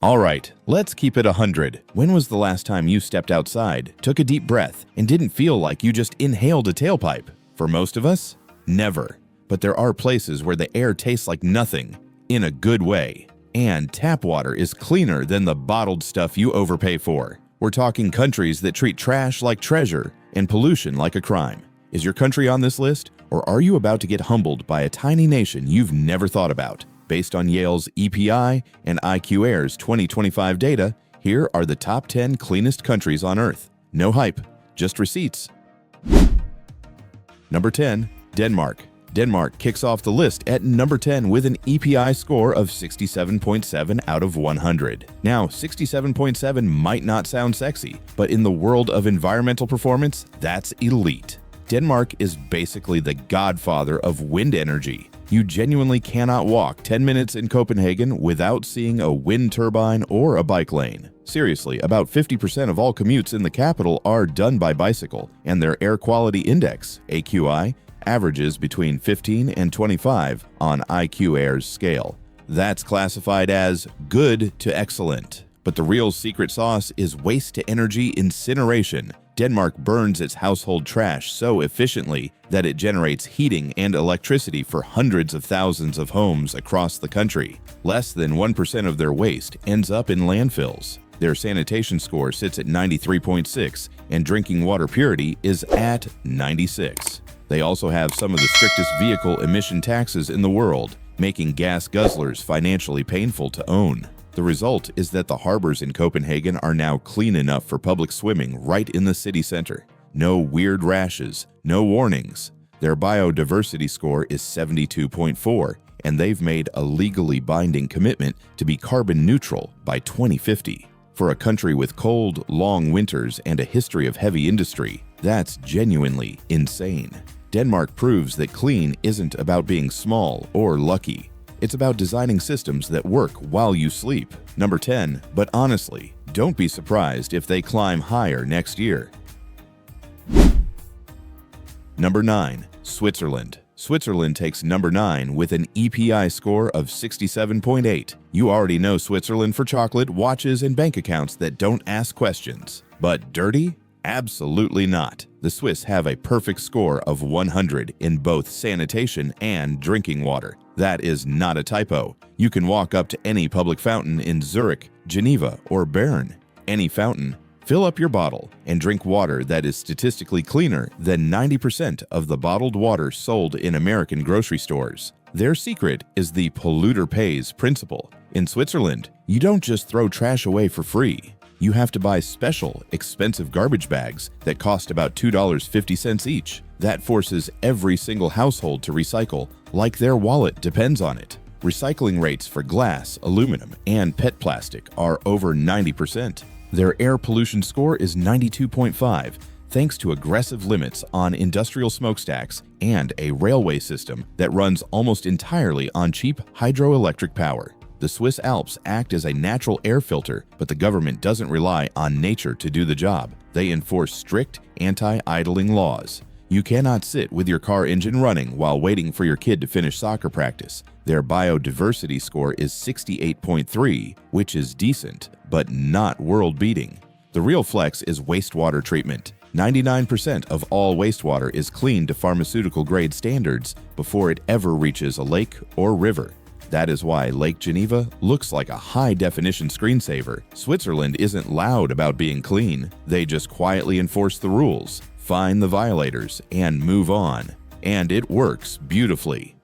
All right, let's keep it 100. When was the last time you stepped outside, took a deep breath, and didn't feel like you just inhaled a tailpipe? For most of us, never. But there are places where the air tastes like nothing, in a good way. And tap water is cleaner than the bottled stuff you overpay for. We're talking countries that treat trash like treasure and pollution like a crime. Is your country on this list, or are you about to get humbled by a tiny nation you've never thought about? Based on Yale's EPI and IQ Air's 2025 data, here are the top 10 cleanest countries on Earth. No hype, just receipts. Number 10, Denmark. Denmark kicks off the list at number 10 with an EPI score of 67.7 out of 100. Now, 67.7 might not sound sexy, but in the world of environmental performance, that's elite. Denmark is basically the godfather of wind energy. You genuinely cannot walk 10 minutes in Copenhagen without seeing a wind turbine or a bike lane. Seriously, about 50% of all commutes in the capital are done by bicycle, and their air quality index, AQI, averages between 15 and 25 on IQ Air's scale. That's classified as good to excellent. But the real secret sauce is waste-to-energy incineration. Denmark burns its household trash so efficiently that it generates heating and electricity for hundreds of thousands of homes across the country. Less than 1% of their waste ends up in landfills. Their sanitation score sits at 93.6, and drinking water purity is at 96. They also have some of the strictest vehicle emission taxes in the world, making gas guzzlers financially painful to own. The result is that the harbors in Copenhagen are now clean enough for public swimming right in the city center. No weird rashes, no warnings. Their biodiversity score is 72.4, and they've made a legally binding commitment to be carbon neutral by 2050. For a country with cold, long winters and a history of heavy industry, that's genuinely insane. Denmark proves that clean isn't about being small or lucky. It's about designing systems that work while you sleep. Number 10, but honestly, don't be surprised if they climb higher next year. Number 9, Switzerland. Switzerland takes number 9 with an EPI score of 67.8. You already know Switzerland for chocolate, watches, and bank accounts that don't ask questions. But dirty? Absolutely not. The Swiss have a perfect score of 100 in both sanitation and drinking water. That is not a typo. You can walk up to any public fountain in Zurich, Geneva, or Bern. Any fountain, fill up your bottle, and drink water that is statistically cleaner than 90% of the bottled water sold in American grocery stores. Their secret is the polluter pays principle. In Switzerland, you don't just throw trash away for free. You have to buy special, expensive garbage bags that cost about $2.50 each. That forces every single household to recycle, like their wallet depends on it. Recycling rates for glass, aluminum, and PET plastic are over 90%. Their air pollution score is 92.5, thanks to aggressive limits on industrial smokestacks and a railway system that runs almost entirely on cheap hydroelectric power. The Swiss Alps act as a natural air filter, but the government doesn't rely on nature to do the job. They enforce strict anti-idling laws. You cannot sit with your car engine running while waiting for your kid to finish soccer practice. Their biodiversity score is 68.3, which is decent, but not world-beating. The real flex is wastewater treatment. 99% of all wastewater is cleaned to pharmaceutical-grade standards before it ever reaches a lake or river. That is why Lake Geneva looks like a high-definition screensaver. Switzerland isn't loud about being clean. They just quietly enforce the rules, find the violators, and move on. And it works beautifully.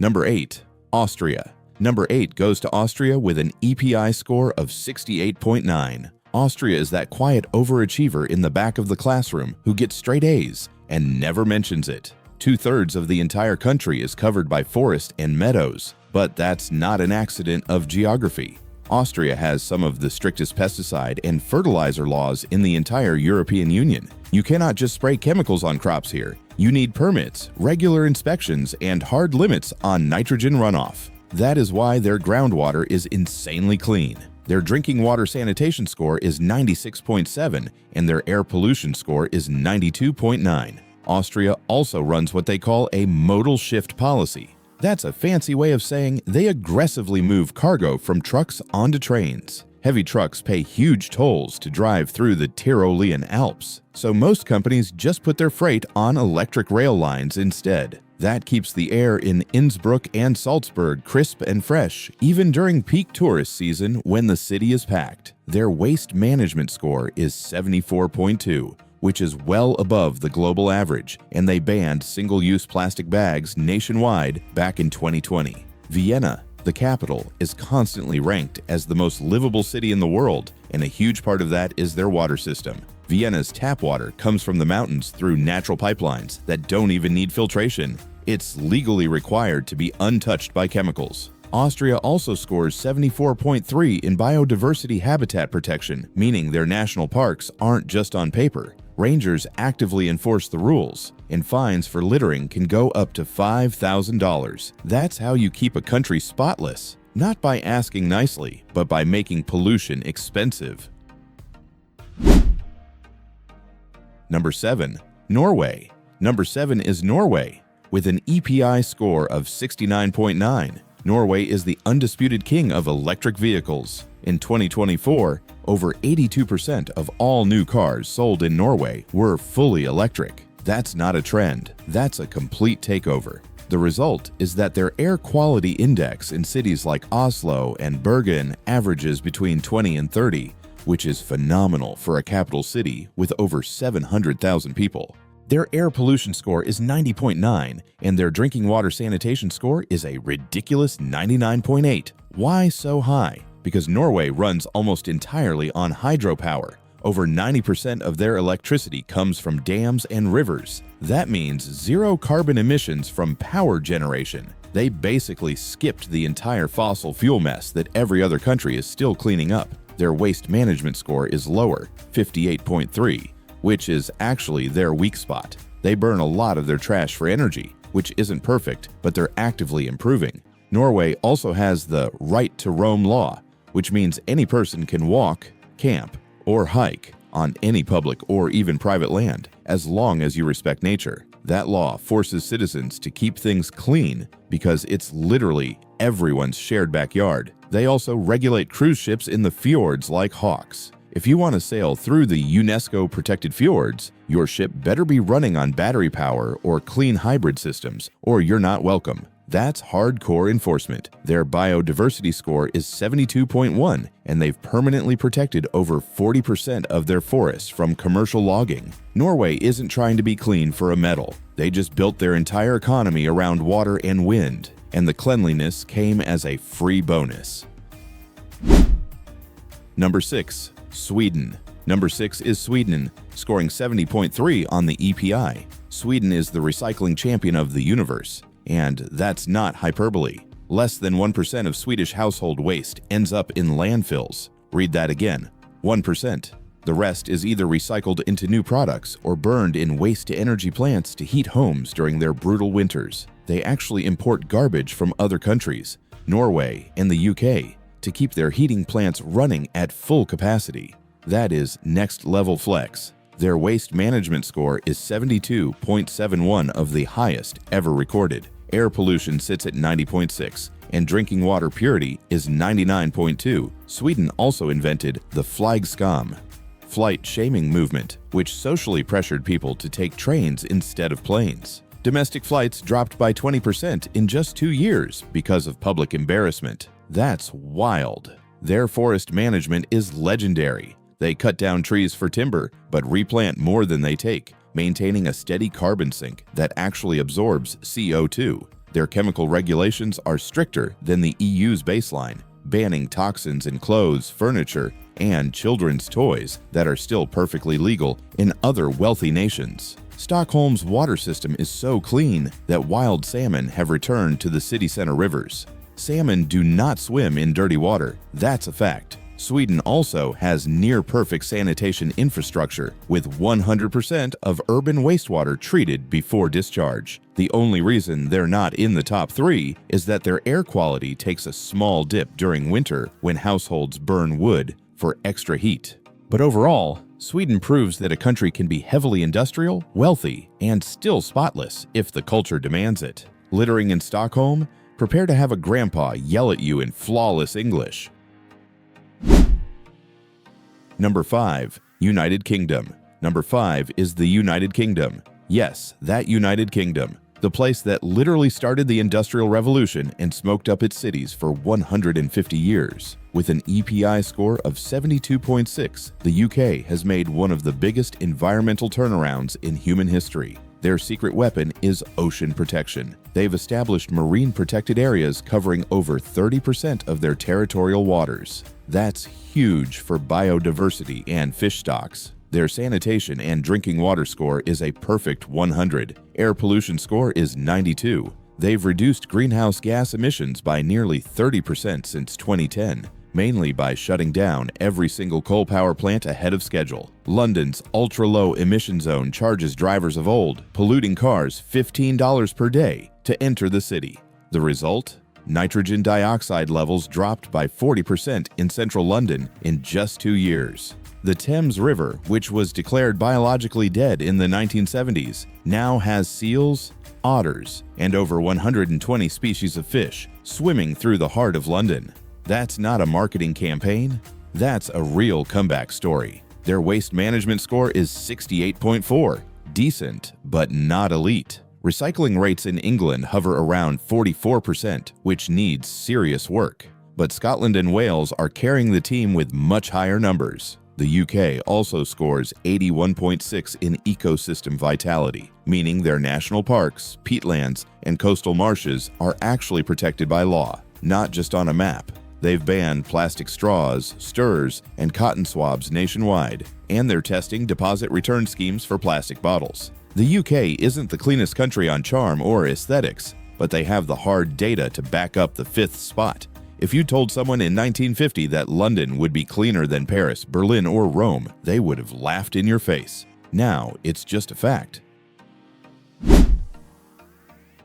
Number 8, Austria. Number 8 goes to Austria with an EPI score of 68.9. Austria is that quiet overachiever in the back of the classroom who gets straight A's and never mentions it. 2/3 of the entire country is covered by forest and meadows, but that's not an accident of geography. Austria has some of the strictest pesticide and fertilizer laws in the entire European Union. You cannot just spray chemicals on crops here. You need permits, regular inspections, and hard limits on nitrogen runoff. That is why their groundwater is insanely clean. Their drinking water sanitation score is 96.7, and their air pollution score is 92.9. Austria also runs what they call a modal shift policy. That's a fancy way of saying they aggressively move cargo from trucks onto trains. Heavy trucks pay huge tolls to drive through the Tyrolean Alps, so most companies just put their freight on electric rail lines instead. That keeps the air in Innsbruck and Salzburg crisp and fresh, even during peak tourist season when the city is packed. Their waste management score is 74.2, which is well above the global average, and they banned single-use plastic bags nationwide back in 2020. Vienna, the capital, is constantly ranked as the most livable city in the world, and a huge part of that is their water system. Vienna's tap water comes from the mountains through natural pipelines that don't even need filtration. It's legally required to be untouched by chemicals. Austria also scores 74.3 in biodiversity habitat protection, meaning their national parks aren't just on paper. Rangers actively enforce the rules, and fines for littering can go up to $5,000. That's how you keep a country spotless, not by asking nicely, but by making pollution expensive. Number 7. Norway. Number 7 is Norway. With an EPI score of 69.9, Norway is the undisputed king of electric vehicles. In 2024, over 82% of all new cars sold in Norway were fully electric. That's not a trend, that's a complete takeover. The result is that their air quality index in cities like Oslo and Bergen averages between 20 and 30, which is phenomenal for a capital city with over 700,000 people. Their air pollution score is 90.9, and their drinking water sanitation score is a ridiculous 99.8. Why so high? Because Norway runs almost entirely on hydropower. Over 90% of their electricity comes from dams and rivers. That means zero carbon emissions from power generation. They basically skipped the entire fossil fuel mess that every other country is still cleaning up. Their waste management score is lower, 58.3, which is actually their weak spot. They burn a lot of their trash for energy, which isn't perfect, but they're actively improving. Norway also has the right to roam law, which means any person can walk, camp, or hike on any public or even private land, as long as you respect nature. That law forces citizens to keep things clean because it's literally everyone's shared backyard. They also regulate cruise ships in the fjords like hawks. If you want to sail through the UNESCO-protected fjords, your ship better be running on battery power or clean hybrid systems, or you're not welcome. That's hardcore enforcement. Their biodiversity score is 72.1, and they've permanently protected over 40% of their forests from commercial logging. Norway isn't trying to be clean for a medal. They just built their entire economy around water and wind, and the cleanliness came as a free bonus. Number 6. Sweden. Number 6 is Sweden, scoring 70.3 on the EPI. Sweden is the recycling champion of the universe. And that's not hyperbole. Less than 1% of Swedish household waste ends up in landfills. Read that again, 1%. The rest is either recycled into new products or burned in waste-to-energy plants to heat homes during their brutal winters. They actually import garbage from other countries, Norway and the UK, to keep their heating plants running at full capacity. That is next-level flex. Their waste management score is 72.71, of the highest ever recorded. Air pollution sits at 90.6, and drinking water purity is 99.2. Sweden also invented the flygskam, flight shaming movement, which socially pressured people to take trains instead of planes. Domestic flights dropped by 20% in just 2 years because of public embarrassment. That's wild. Their forest management is legendary. They cut down trees for timber, but replant more than they take, maintaining a steady carbon sink that actually absorbs CO2. Their chemical regulations are stricter than the EU's baseline, banning toxins in clothes, furniture, and children's toys that are still perfectly legal in other wealthy nations. Stockholm's water system is so clean that wild salmon have returned to the city center rivers. Salmon do not swim in dirty water, that's a fact. Sweden also has near-perfect sanitation infrastructure, with 100% of urban wastewater treated before discharge. The only reason they're not in the top 3 is that their air quality takes a small dip during winter when households burn wood for extra heat. But overall, Sweden proves that a country can be heavily industrial, wealthy, and still spotless if the culture demands it. Littering in Stockholm? Prepare to have a grandpa yell at you in flawless English. Number 5. United Kingdom. Number 5 is the United Kingdom. Yes, that United Kingdom. The place that literally started the Industrial Revolution and smoked up its cities for 150 years. With an EPI score of 72.6, the UK has made one of the biggest environmental turnarounds in human history. Their secret weapon is ocean protection. They've established marine protected areas covering over 30% of their territorial waters. That's huge for biodiversity and fish stocks. Their sanitation and drinking water score is a perfect 100. Air pollution score is 92. They've reduced greenhouse gas emissions by nearly 30% since 2010, mainly by shutting down every single coal power plant ahead of schedule. London's ultra-low emission zone charges drivers of old, polluting cars $15 per day to enter the city. The result? Nitrogen dioxide levels dropped by 40% in central London in just 2 years. The Thames River, which was declared biologically dead in the 1970s, now has seals, otters, and over 120 species of fish swimming through the heart of London. That's not a marketing campaign. That's a real comeback story. Their waste management score is 68.4, decent, but not elite. Recycling rates in England hover around 44%, which needs serious work. But Scotland and Wales are carrying the team with much higher numbers. The UK also scores 81.6 in ecosystem vitality, meaning their national parks, peatlands, and coastal marshes are actually protected by law, not just on a map. They've banned plastic straws, stirrers, and cotton swabs nationwide, and they're testing deposit return schemes for plastic bottles. The UK isn't the cleanest country on charm or aesthetics, but they have the hard data to back up the 5th spot. If you told someone in 1950 that London would be cleaner than Paris, Berlin, or Rome, they would have laughed in your face. Now, it's just a fact.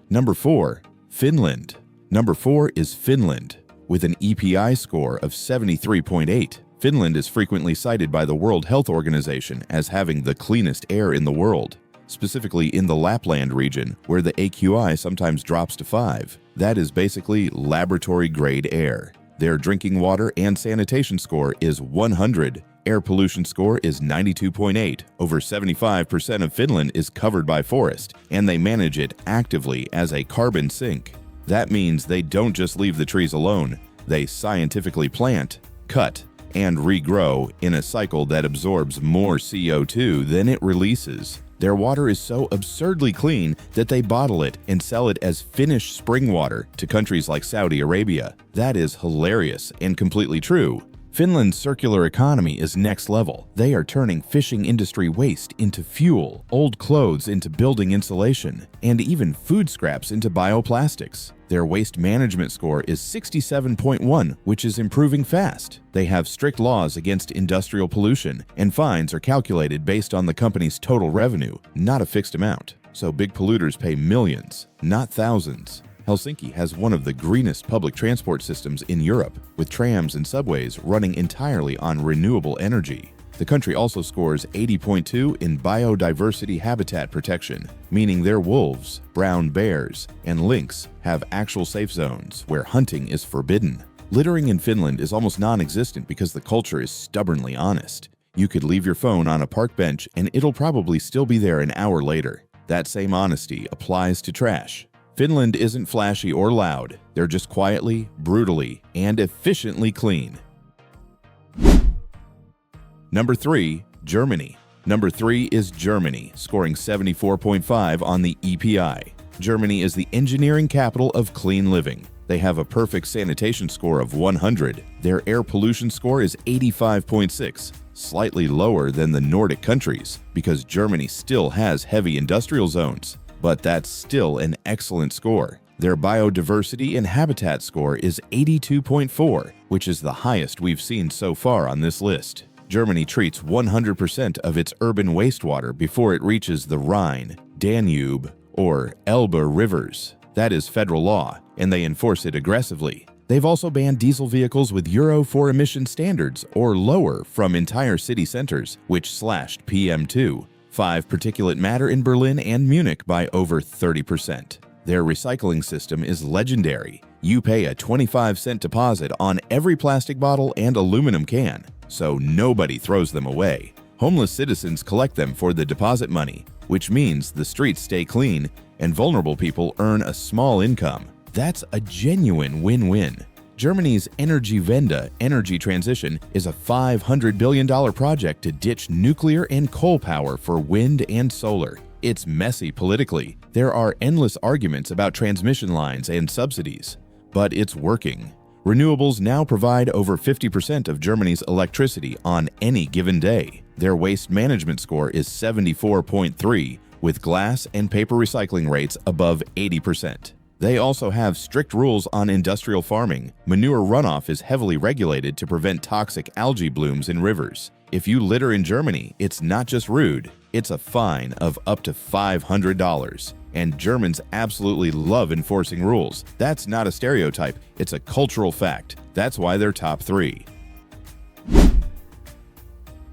Number 4. Finland. Number 4 is Finland. With an EPI score of 73.8, Finland is frequently cited by the World Health Organization as having the cleanest air in the world, specifically in the Lapland region, where the AQI sometimes drops to 5. That is basically laboratory-grade air. Their drinking water and sanitation score is 100. Air pollution score is 92.8. Over 75% of Finland is covered by forest, and they manage it actively as a carbon sink. That means they don't just leave the trees alone. They scientifically plant, cut, and regrow in a cycle that absorbs more CO2 than it releases. Their water is so absurdly clean that they bottle it and sell it as Finnish spring water to countries like Saudi Arabia. That is hilarious and completely true. Finland's circular economy is next level. They are turning fishing industry waste into fuel, old clothes into building insulation, and even food scraps into bioplastics. Their waste management score is 67.1, which is improving fast. They have strict laws against industrial pollution, and fines are calculated based on the company's total revenue, not a fixed amount. So big polluters pay millions, not thousands. Helsinki has one of the greenest public transport systems in Europe, with trams and subways running entirely on renewable energy. The country also scores 80.2 in biodiversity habitat protection, meaning their wolves, brown bears, and lynx have actual safe zones where hunting is forbidden. Littering in Finland is almost non-existent because the culture is stubbornly honest. You could leave your phone on a park bench and it'll probably still be there an hour later. That same honesty applies to trash. Finland isn't flashy or loud. They're just quietly, brutally, and efficiently clean. Number 3. Germany. Number 3 is Germany, scoring 74.5 on the EPI. Germany is the engineering capital of clean living. They have a perfect sanitation score of 100. Their air pollution score is 85.6, slightly lower than the Nordic countries, because Germany still has heavy industrial zones. But that's still an excellent score. Their biodiversity and habitat score is 82.4, which is the highest we've seen so far on this list. Germany treats 100% of its urban wastewater before it reaches the Rhine, Danube, or Elbe rivers. That is federal law, and they enforce it aggressively. They've also banned diesel vehicles with Euro 4 emission standards or lower from entire city centers, which slashed PM2. 5 particulate matter in Berlin and Munich by over 30%. Their recycling system is legendary. You pay a 25-cent deposit on every plastic bottle and aluminum can, so nobody throws them away. Homeless citizens collect them for the deposit money, which means the streets stay clean and vulnerable people earn a small income. That's a genuine win-win. Germany's Energiewende energy transition is a $500 billion project to ditch nuclear and coal power for wind and solar. It's messy politically. There are endless arguments about transmission lines and subsidies. But it's working. Renewables now provide over 50% of Germany's electricity on any given day. Their waste management score is 74.3, with glass and paper recycling rates above 80%. They also have strict rules on industrial farming. Manure runoff is heavily regulated to prevent toxic algae blooms in rivers. If you litter in Germany, it's not just rude, it's a fine of up to $500. And Germans absolutely love enforcing rules. That's not a stereotype, it's a cultural fact. That's why they're top 3.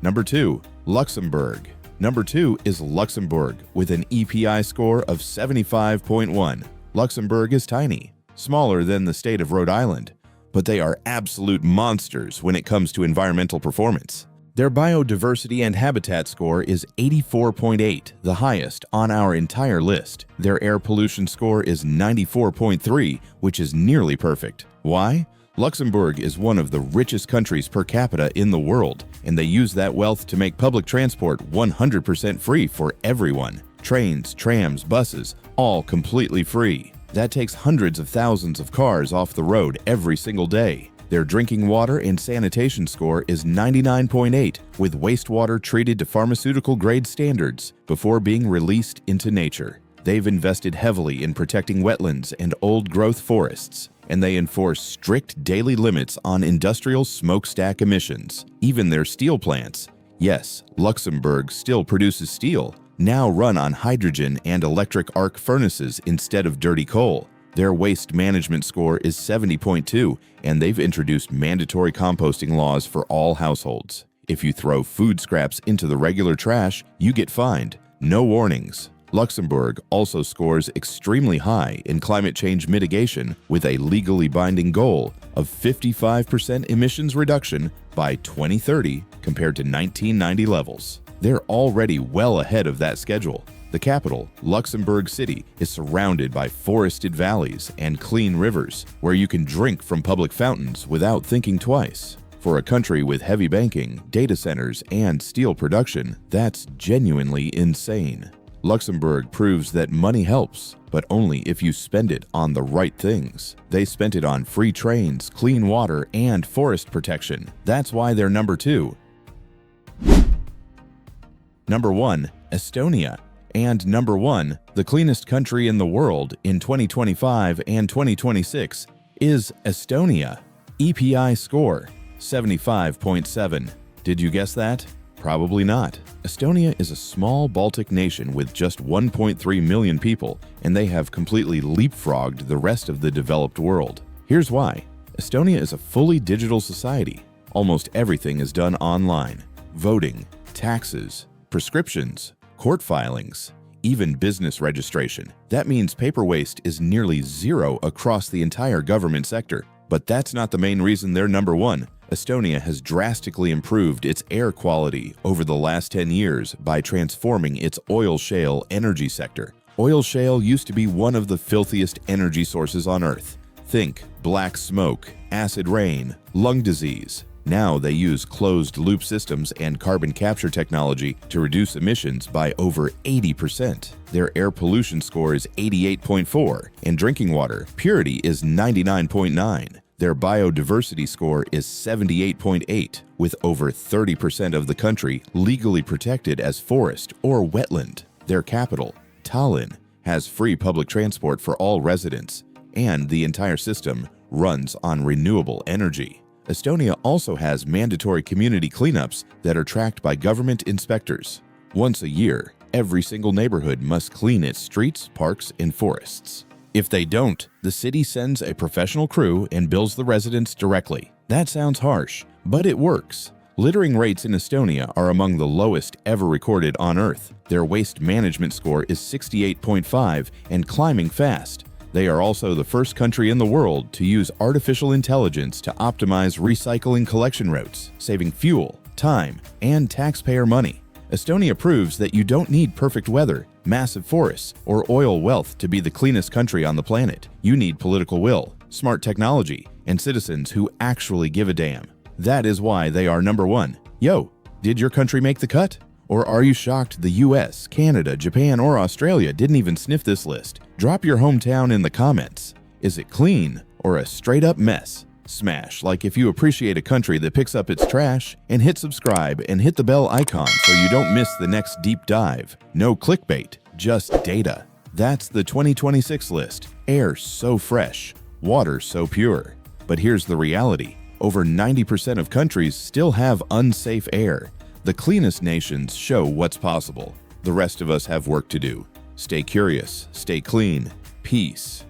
Number 2. Luxembourg. Number 2 is Luxembourg with an EPI score of 75.1. Luxembourg is tiny, smaller than the state of Rhode Island, but they are absolute monsters when it comes to environmental performance. Their biodiversity and habitat score is 84.8, the highest on our entire list. Their air pollution score is 94.3, which is nearly perfect. Why? Luxembourg is one of the richest countries per capita in the world, and they use that wealth to make public transport 100% free for everyone. Trains, trams, buses, all completely free. That takes hundreds of thousands of cars off the road every single day. Their drinking water and sanitation score is 99.8, with wastewater treated to pharmaceutical-grade standards before being released into nature. They've invested heavily in protecting wetlands and old-growth forests, and they enforce strict daily limits on industrial smokestack emissions. Even their steel plants, yes, Luxembourg still produces steel, now run on hydrogen and electric arc furnaces instead of dirty coal. Their waste management score is 70.2, and they've introduced mandatory composting laws for all households. If you throw food scraps into the regular trash, you get fined. No warnings. Luxembourg also scores extremely high in climate change mitigation with a legally binding goal of 55% emissions reduction by 2030 compared to 1990 levels. They're already well ahead of that schedule. The capital, Luxembourg City, is surrounded by forested valleys and clean rivers where you can drink from public fountains without thinking twice. For a country with heavy banking, data centers, and steel production, that's genuinely insane. Luxembourg proves that money helps, but only if you spend it on the right things. They spent it on free trains, clean water, and forest protection. That's why they're number 2. Number 1. Estonia. And number 1, the cleanest country in the world in 2025 and 2026 is Estonia. EPI score, 75.7. Did you guess that? Probably not. Estonia is a small Baltic nation with just 1.3 million people, and they have completely leapfrogged the rest of the developed world. Here's why. Estonia is a fully digital society. Almost everything is done online. Voting, taxes, prescriptions, court filings, even business registration. That means paper waste is nearly zero across the entire government sector. But that's not the main reason they're number 1. Estonia has drastically improved its air quality over the last 10 years by transforming its oil shale energy sector. Oil shale used to be one of the filthiest energy sources on Earth. Think black smoke, acid rain, lung disease. Now they use closed-loop systems and carbon capture technology to reduce emissions by over 80%. Their air pollution score is 88.4, and drinking water purity is 99.9. Their biodiversity score is 78.8, with over 30% of the country legally protected as forest or wetland. Their capital, Tallinn, has free public transport for all residents, and the entire system runs on renewable energy. Estonia also has mandatory community cleanups that are tracked by government inspectors. Once a year, every single neighborhood must clean its streets, parks, and forests. If they don't, the city sends a professional crew and bills the residents directly. That sounds harsh, but it works. Littering rates in Estonia are among the lowest ever recorded on Earth. Their waste management score is 68.5 and climbing fast. They are also the first country in the world to use artificial intelligence to optimize recycling collection routes, saving fuel, time, and taxpayer money. Estonia proves that you don't need perfect weather, massive forests, or oil wealth to be the cleanest country on the planet. You need political will, smart technology, and citizens who actually give a damn. That is why they are number one. Yo, did your country make the cut? Or are you shocked the US, Canada, Japan, or Australia didn't even sniff this list? Drop your hometown in the comments. Is it clean or a straight-up mess? Smash like if you appreciate a country that picks up its trash, and hit subscribe and hit the bell icon so you don't miss the next deep dive. No clickbait, just data. That's the 2026 list. Air so fresh, water so pure. But here's the reality. Over 90% of countries still have unsafe air. The cleanest nations show what's possible. The rest of us have work to do. Stay curious, stay clean, peace.